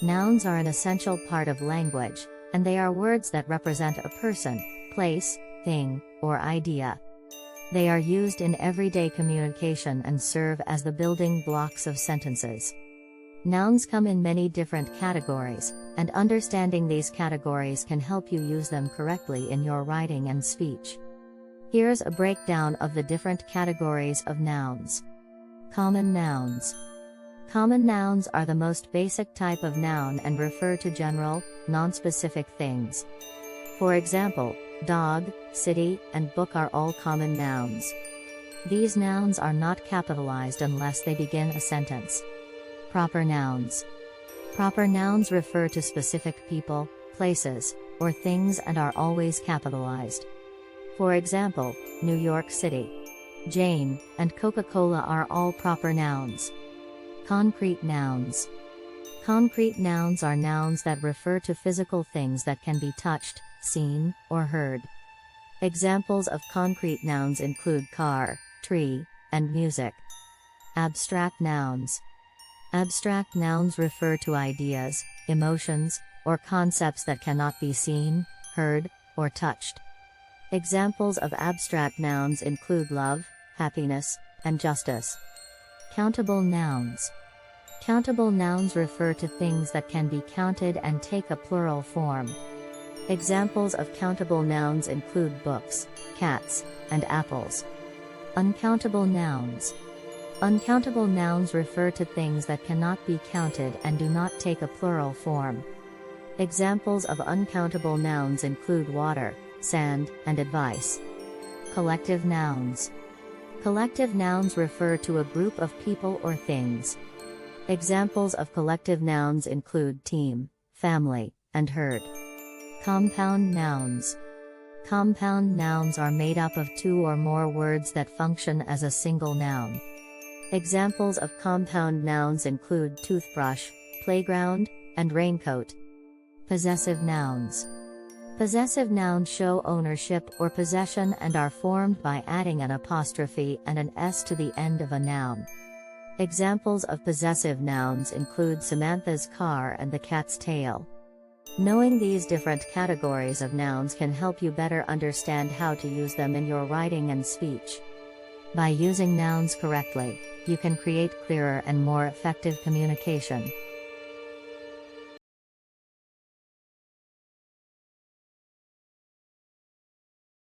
Nouns are an essential part of language, and they are words that represent a person, place, thing, or idea. They are used in everyday communication and serve as the building blocks of sentences. Nouns come in many different categories, and understanding these categories can help you use them correctly in your writing and speech. Here's a breakdown of the different categories of nouns. Common nouns. Common nouns are the most basic type of noun and refer to general, non-specific things. For example, dog, city, and book are all common nouns. These nouns are not capitalized unless they begin a sentence. Proper nouns. Proper nouns refer to specific people, places, or things and are always capitalized. For example, New York City, Jane, and Coca-Cola are all proper nouns. Concrete nouns. Concrete nouns are nouns that refer to physical things that can be touched, seen, or heard. Examples of concrete nouns include car, tree, and music. Abstract nouns. Abstract nouns refer to ideas, emotions, or concepts that cannot be seen, heard, or touched. Examples of abstract nouns include love, happiness, and justice. Countable nouns. Countable nouns refer to things that can be counted and take a plural form. Examples of countable nouns include books, cats, and apples. Uncountable nouns. Uncountable nouns refer to things that cannot be counted and do not take a plural form. Examples of uncountable nouns include water, sand, and advice. Collective nouns. Collective nouns refer to a group of people or things. Examples of collective nouns include team, family, and herd. Compound nouns. Compound nouns are made up of two or more words that function as a single noun. Examples of compound nouns include toothbrush, playground, and raincoat. Possessive nouns. Possessive nouns show ownership or possession and are formed by adding an apostrophe and an s to the end of a noun. Examples of possessive nouns include Samantha's car and the cat's tail. Knowing these different categories of nouns can help you better understand how to use them in your writing and speech. By using nouns correctly, you can create clearer and more effective communication.